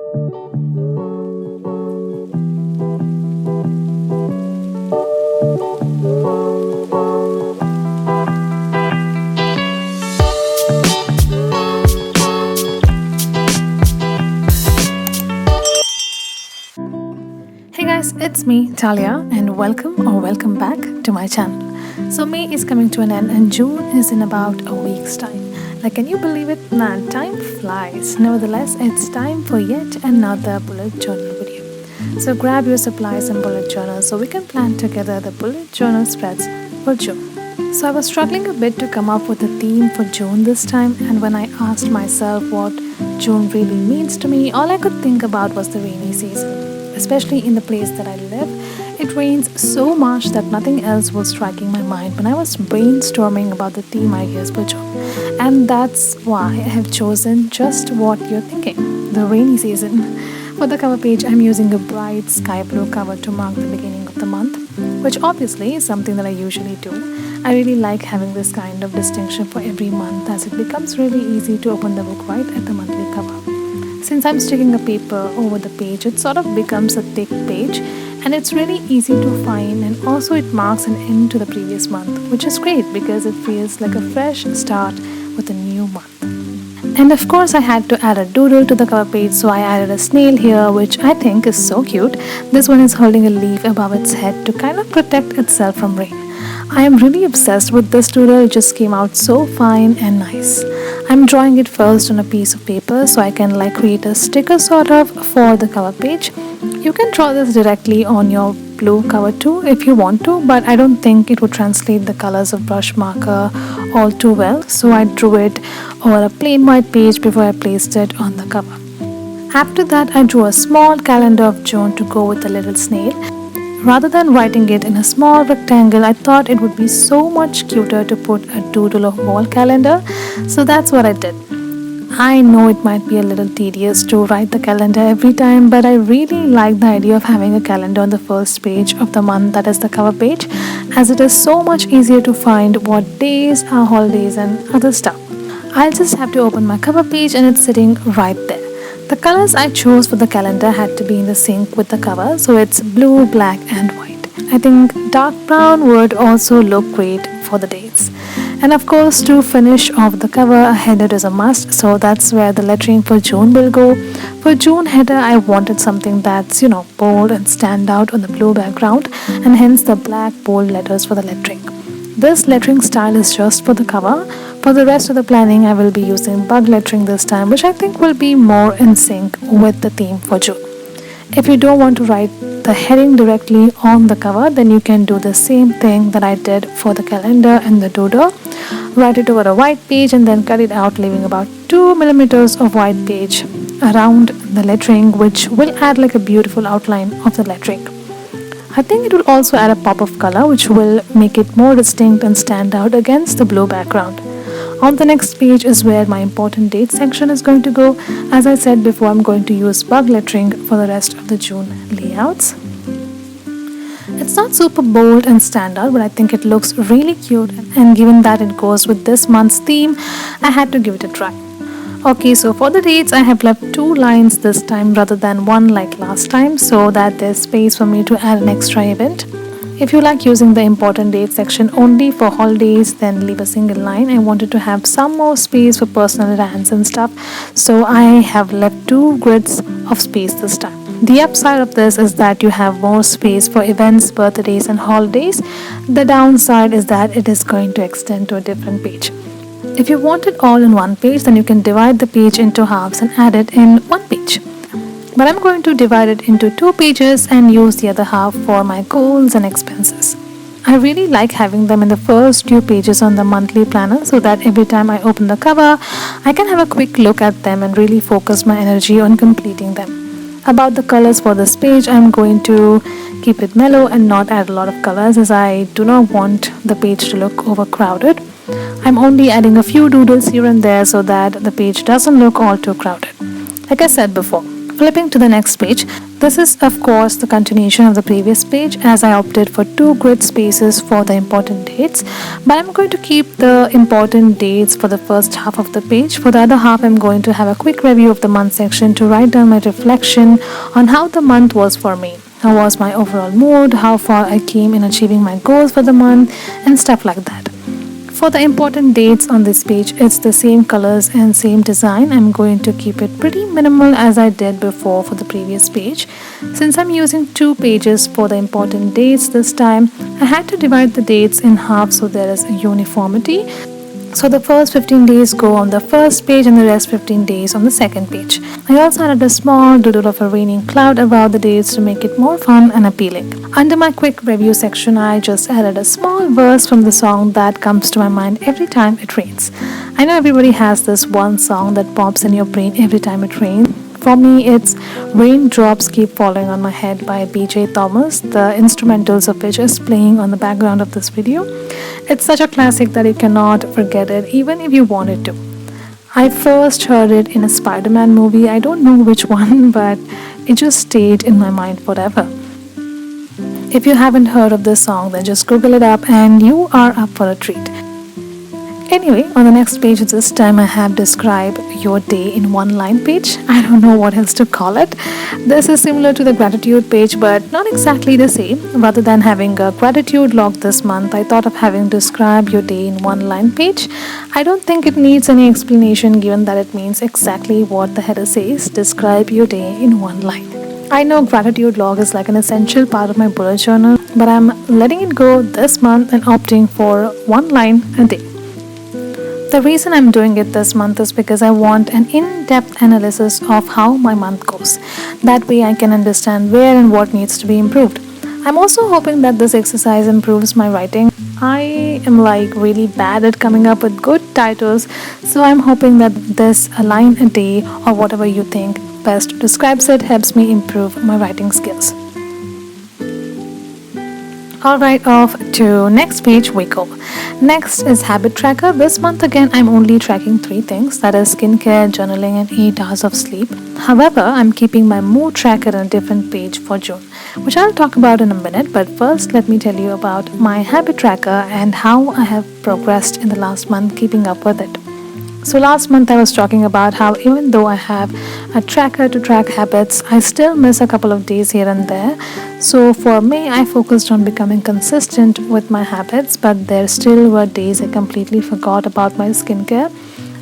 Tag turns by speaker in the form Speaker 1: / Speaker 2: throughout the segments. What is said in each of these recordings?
Speaker 1: Hey guys, it's me, Talia, and welcome back to my channel. So May is coming to an end and June is in about a week's time. Like, can you believe it? Man, time flies. Nevertheless, it's time for yet another bullet journal video. So grab your supplies and bullet journals so we can plan together the bullet journal spreads for June. So I was struggling a bit to come up with a theme for June this time, and when I asked myself what June really means to me, all I could think about was the rainy season. Especially in the place that I live, it rains so much that nothing else was striking my mind when I was brainstorming about the theme ideas for June. And that's why I have chosen just what you're thinking, the rainy season. For the cover page, I'm using a bright sky blue cover to mark the beginning of the month, which obviously is something that I usually do. I really like having this kind of distinction for every month, as it becomes really easy to open the book right at the monthly cover. Since I'm sticking a paper over the page, it sort of becomes a thick page, and it's really easy to find, and also it marks an end to the previous month, which is great because it feels like a fresh start with a new month. And of course I had to add a doodle to the cover page, so I added a snail here, which I think is so cute. This one is holding a leaf above its head to kind of protect itself from rain. I am really obsessed with this doodle. It just came out so fine and nice. I'm drawing it first on a piece of paper so I can create a sticker sort of for the cover page. You can draw this directly on your blue cover too if you want to, but I don't think it would translate the colors of brush marker all too well, so I drew it over a plain white page before I placed it on the cover. After that, I drew a small calendar of June to go with the little snail. Rather than writing it in a small rectangle, I thought it would be so much cuter to put a doodle of wall calendar, so that's what I did. I know it might be a little tedious to write the calendar every time, but I really like the idea of having a calendar on the first page of the month, that is the cover page, as it is so much easier to find what days are holidays and other stuff. I'll just have to open my cover page and it's sitting right there. The colors I chose for the calendar had to be in the sync with the cover, so it's blue, black and white. I think dark brown would also look great for the dates. And of course, to finish off the cover, a header is a must, so that's where the lettering for June will go. For June header, I wanted something that's, bold and stand out on the blue background, and hence the black bold letters for the lettering. This lettering style is just for the cover. For the rest of the planning, I will be using bug lettering this time, which I think will be more in sync with the theme for June. If you don't want to write the heading directly on the cover, then you can do the same thing that I did for the calendar and the doodle. Write it over a white page and then cut it out, leaving about 2 millimeters of white page around the lettering, which will add a beautiful outline of the lettering. I think it will also add a pop of color, which will make it more distinct and stand out against the blue background. On the next page is where my important date section is going to go. As I said before, I'm going to use bug lettering for the rest of the June layouts. It's not super bold and standout, but I think it looks really cute, and given that it goes with this month's theme, I had to give it a try. Okay, so for the dates, I have left 2 lines this time rather than 1 like last time, so that there's space for me to add an extra event. If you like using the important date section only for holidays, then leave a single line. I wanted to have some more space for personal rants and stuff, so I have left 2 grids of space this time. The upside of this is that you have more space for events, birthdays and holidays. The downside is that it is going to extend to a different page. If you want it all in one page, then you can divide the page into halves and add it in one page. But I'm going to divide it into 2 pages and use the other half for my goals and expenses. I really like having them in the first 2 pages on the monthly planner, so that every time I open the cover, I can have a quick look at them and really focus my energy on completing them. About the colors for this page, I'm going to keep it mellow and not add a lot of colors, as I do not want the page to look overcrowded. I'm only adding a few doodles here and there so that the page doesn't look all too crowded. Like I said before, Flipping to the next page, this is of course the continuation of the previous page as I opted for two grid spaces for the important dates, but I'm going to keep the important dates for the first half of the page. For the other half, I'm going to have a quick review of the month section to write down my reflection on how the month was for me. How was my overall mood, how far I came in achieving my goals for the month, and stuff like that. For the important dates on this page, it's the same colors and same design. I'm going to keep it pretty minimal as I did before for the previous page. Since I'm using two pages for the important dates this time, I had to divide the dates in half so there is a uniformity. So the first 15 days go on the first page and the rest 15 days on the second page. I also added a small doodle of a raining cloud around the dates to make it more fun and appealing. Under my quick review section, I just added a small verse from the song that comes to my mind every time it rains. I know everybody has this one song that pops in your brain every time it rains. For me, it's Raindrops Keep Falling on My Head by BJ Thomas, the instrumentals of which is playing on the background of this video. It's such a classic that you cannot forget it even if you wanted to. I first heard it in a Spider-Man movie. I don't know which one, but it just stayed in my mind forever. If you haven't heard of this song, then just Google it up and you are up for a treat. Anyway, on the next page this time I have describe your day in one line page. I don't know what else to call it. This is similar to the gratitude page but not exactly the same. Rather than having a gratitude log this month, I thought of having describe your day in one line page. I don't think it needs any explanation given that it means exactly what the header says, describe your day in one line. I know gratitude log is like an essential part of my bullet journal, but I'm letting it go this month and opting for one line a day. The reason I'm doing it this month is because I want an in-depth analysis of how my month goes. That way I can understand where and what needs to be improved. I'm also hoping that this exercise improves my writing. I am like really bad at coming up with good titles, so I'm hoping that this a line a day or whatever you think best describes it helps me improve my writing skills. Alright, off to next page we go. Next is habit tracker. This month again I'm only tracking 3 things, that is skincare, journaling and 8 hours of sleep. However, I'm keeping my mood tracker on a different page for June, which I'll talk about in a minute, but first let me tell you about my habit tracker and how I have progressed in the last month keeping up with it. So last month I was talking about how even though I have a tracker to track habits, I still miss a couple of days here and there. So for me, I focused on becoming consistent with my habits, but there still were days I completely forgot about my skincare.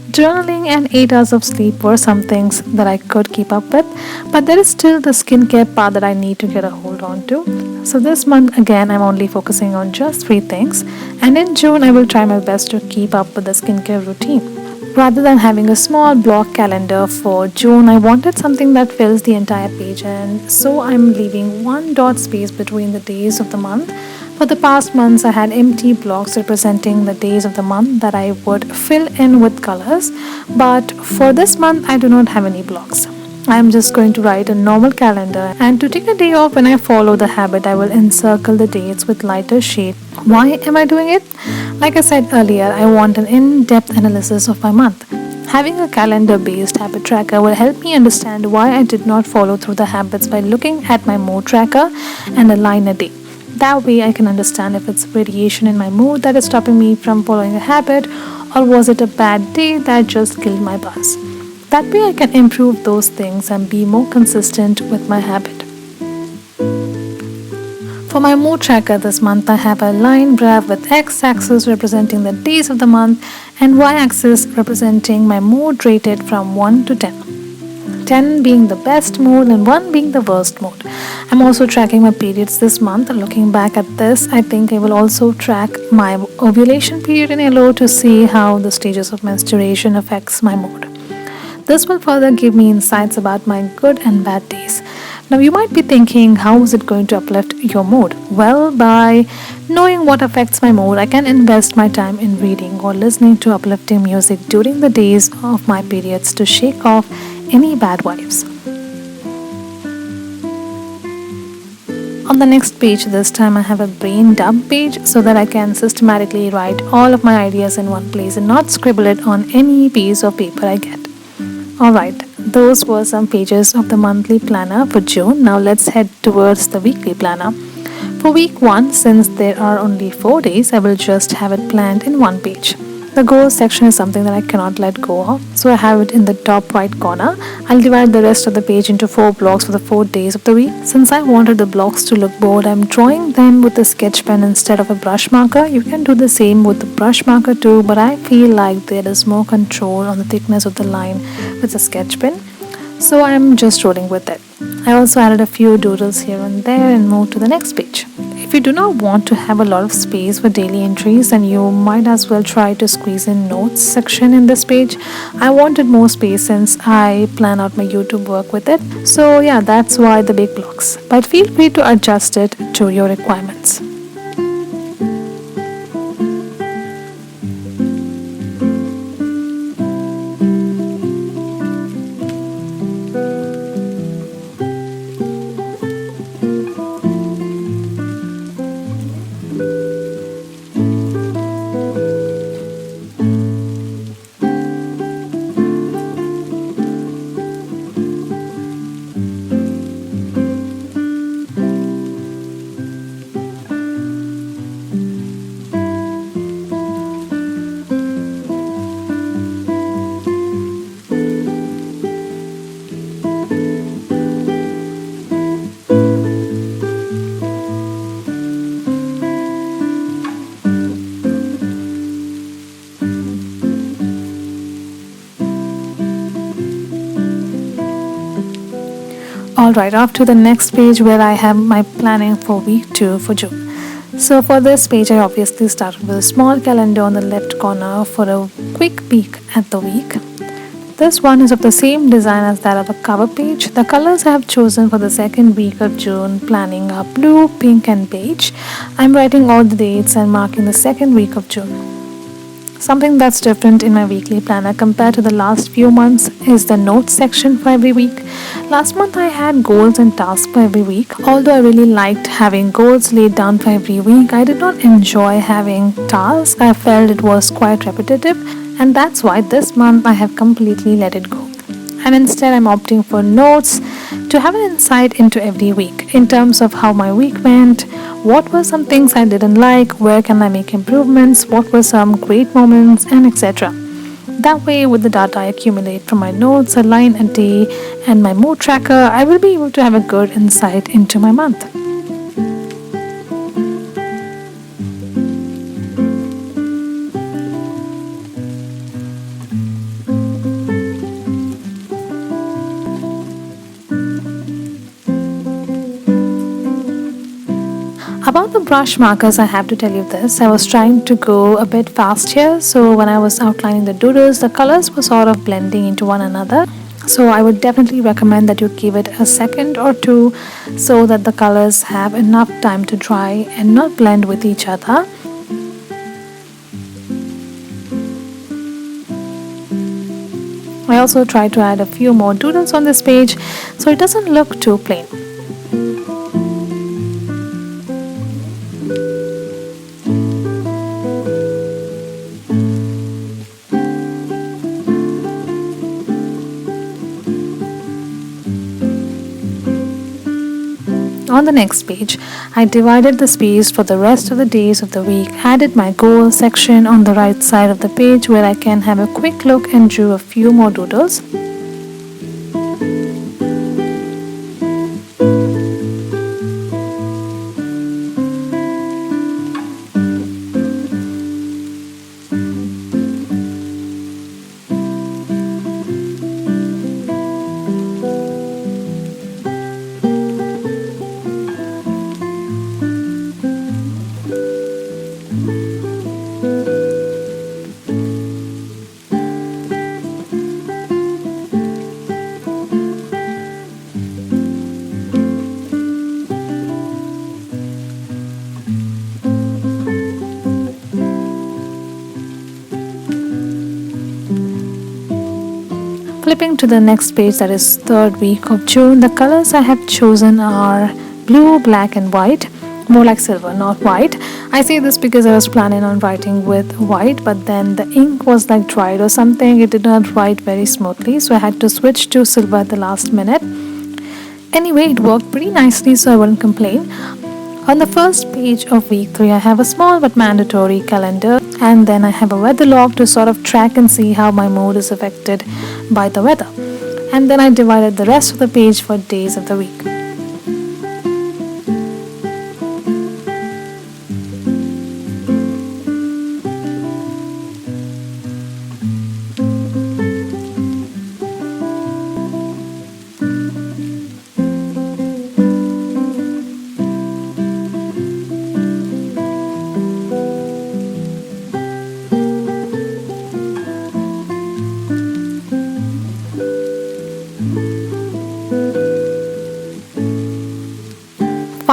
Speaker 1: Journaling and 8 hours of sleep were some things that I could keep up with, but there is still the skincare part that I need to get a hold on to. So this month again, I'm only focusing on just 3 things, and in June I will try my best to keep up with the skincare routine. Rather than having a small block calendar for June, I wanted something that fills the entire page, and so I'm leaving one dot space between the days of the month. For the past months, I had empty blocks representing the days of the month that I would fill in with colors, but for this month, I do not have any blocks. I am just going to write a normal calendar, and to take a day off when I follow the habit, I will encircle the dates with lighter shade. Why am I doing it? Like I said earlier, I want an in-depth analysis of my month. Having a calendar-based habit tracker will help me understand why I did not follow through the habits by looking at my mood tracker and a line a day. That way I can understand if it's variation in my mood that is stopping me from following a habit, or was it a bad day that just killed my buzz. That way I can improve those things and be more consistent with my habit. For my mood tracker this month, I have a line graph with x-axis representing the days of the month and y-axis representing my mood rated from 1 to 10. 10 being the best mood and 1 being the worst mood. I'm also tracking my periods this month. Looking back at this, I think I will also track my ovulation period in yellow to see how the stages of menstruation affects my mood. This will further give me insights about my good and bad days. Now you might be thinking, how is it going to uplift your mood? Well, by knowing what affects my mood, I can invest my time in reading or listening to uplifting music during the days of my periods to shake off any bad vibes. On the next page this time I have a brain dump page so that I can systematically write all of my ideas in one place and not scribble it on any piece of paper I get. Alright, those were some pages of the monthly planner for June. Now let's head towards the weekly planner. For week 1, since there are only 4 days, I will just have it planned in one page. The goals section is something that I cannot let go of, so I have it in the top right corner. I'll divide the rest of the page into 4 blocks for the 4 days of the week. Since I wanted the blocks to look bold, I'm drawing them with a sketch pen instead of a brush marker. You can do the same with the brush marker too, but I feel like there is more control on the thickness of the line with a sketch pen, so I'm just rolling with it. I also added a few doodles here and there and moved to the next page. If you do not want to have a lot of space for daily entries, then you might as well try to squeeze in notes section in this page. I wanted more space since I plan out my YouTube work with it. So yeah, that's why the big blocks. But feel free to adjust it to your requirements. Alright, off to the next page where I have my planning for week 2 for June. So for this page, I obviously started with a small calendar on the left corner for a quick peek at the week. This one is of the same design as that of the cover page. The colors I have chosen for the second week of June planning are blue, pink and beige. I'm writing all the dates and marking the second week of June. Something that's different in my weekly planner compared to the last few months is the notes section for every week. Last month I had goals and tasks for every week. Although I really liked having goals laid down for every week, I did not enjoy having tasks. I felt it was quite repetitive, and that's why this month I have completely let it go. And instead I'm opting for notes to have an insight into every week in terms of how my week went, what were some things I didn't like, where can I make improvements, what were some great moments, and etc. That way, with the data I accumulate from my notes, a line a day, and my mood tracker, I will be able to have a good insight into my month. About the brush markers, I have to tell you this. I was trying to go a bit fast here, so when I was outlining the doodles, the colors were sort of blending into one another. So I would definitely recommend that you give it a second or two so that the colors have enough time to dry and not blend with each other. I also tried to add a few more doodles on this page so it doesn't look too plain. On the next page, I divided the space for the rest of the days of the week, added my goal section on the right side of the page where I can have a quick look and drew a few more doodles. Flipping to the next page, that is third week of June, the colors I have chosen are blue, black and white, more like silver, not white. I say this because I was planning on writing with white, but then the ink was like dried or something. It did not write very smoothly, so I had to switch to silver at the last minute. Anyway, it worked pretty nicely, so I wouldn't complain. On the first page of week 3, I have a small but mandatory calendar, and then I have a weather log to sort of track and see how my mood is affected by the weather. And then I divided the rest of the page for days of the week.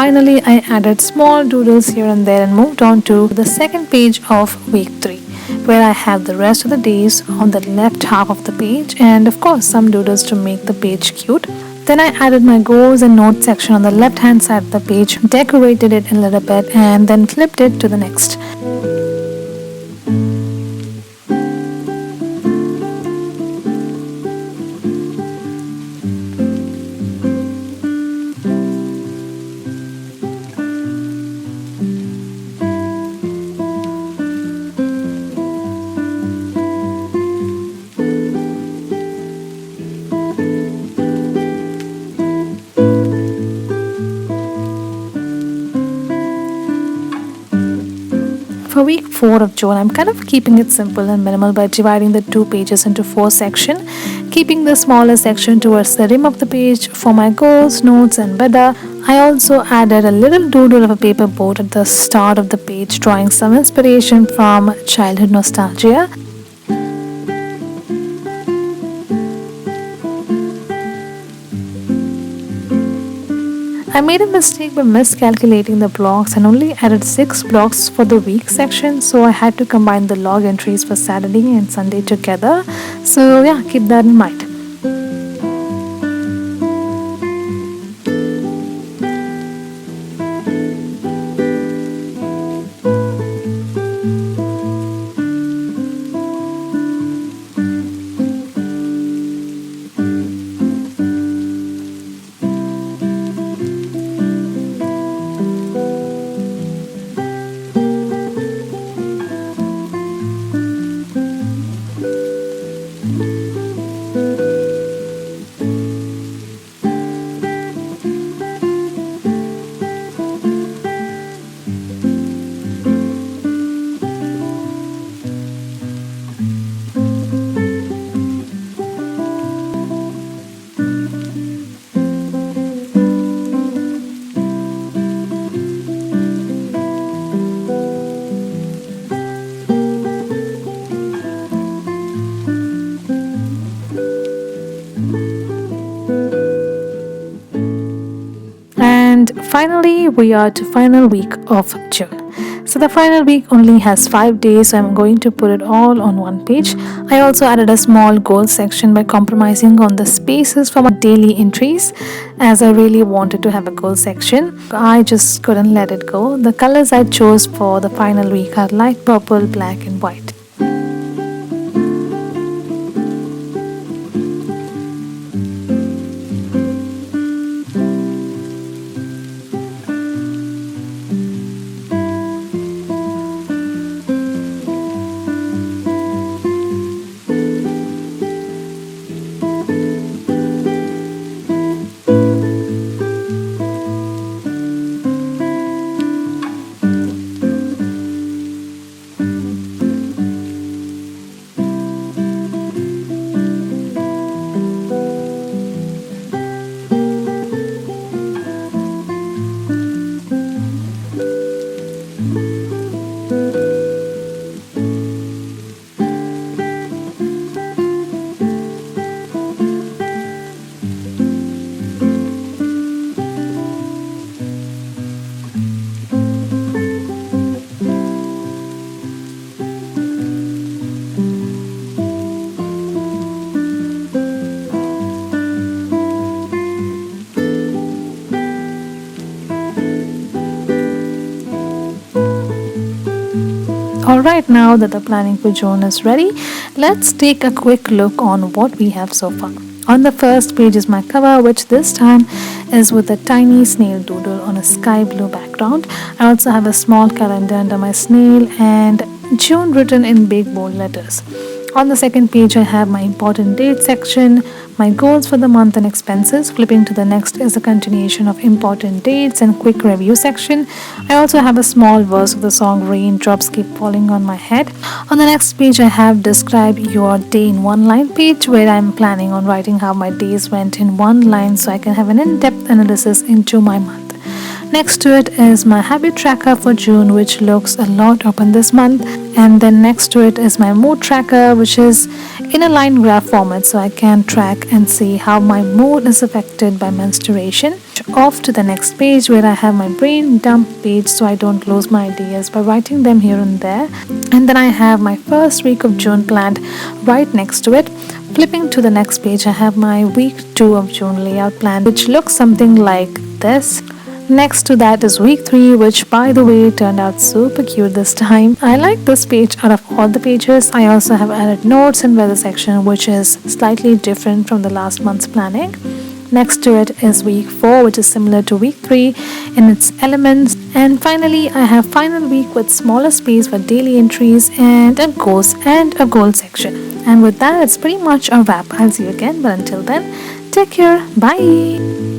Speaker 1: Finally, I added small doodles here and there and moved on to the second page of week 3, where I have the rest of the days on the left half of the page and, of course, some doodles to make the page cute. Then I added my goals and notes section on the left hand side of the page, decorated it a little bit, and then flipped it to the next. For week 4 of June, I'm kind of keeping it simple and minimal by dividing the 2 pages into 4 sections, keeping the smaller section towards the rim of the page for my goals, notes, and weather. I also added a little doodle of a paper boat at the start of the page, drawing some inspiration from childhood nostalgia. I made a mistake by miscalculating the blocks and only added 6 blocks for the week section, so I had to combine the log entries for Saturday and Sunday together. So yeah, keep that in mind. And finally, we are to final week of June. So the final week only has 5 days, so I'm going to put it all on one page. I also added a small goal section by compromising on the spaces for my daily entries, as I really wanted to have a goal section. I just couldn't let it go. The colors I chose for the final week are light purple, black, and white. Alright, now that the planning for June is ready, let's take a quick look on what we have so far. On the first page is my cover, which this time is with a tiny snail doodle on a sky blue background. I also have a small calendar under my snail and June written in big bold letters. On the second page, I have my important date section, my goals for the month and expenses. Flipping to the next is a continuation of important dates and quick review section. I also have a small verse of the song Raindrops Keep Falling on My Head. On the next page, I have describe your day in one line page where I'm planning on writing how my days went in one line so I can have an in-depth analysis into my month. Next to it is my habit tracker for June, which looks a lot open this month. And then next to it is my mood tracker, which is in a line graph format so I can track and see how my mood is affected by menstruation. Off to the next page where I have my brain dump page so I don't lose my ideas by writing them here and there. And then I have my first week of June planned right next to it. Flipping to the next page, I have my week 2 of June layout plan, which looks something like this. Next to that is week 3, which by the way turned out super cute this time. I like this page out of all the pages. I also have added notes and weather section, which is slightly different from the last month's planning. Next to it is week 4, which is similar to week 3 in its elements. And finally, I have final week with smaller space for daily entries and a goals and a goal section. And with that, it's pretty much a wrap. I'll see you again, but until then, take care. Bye.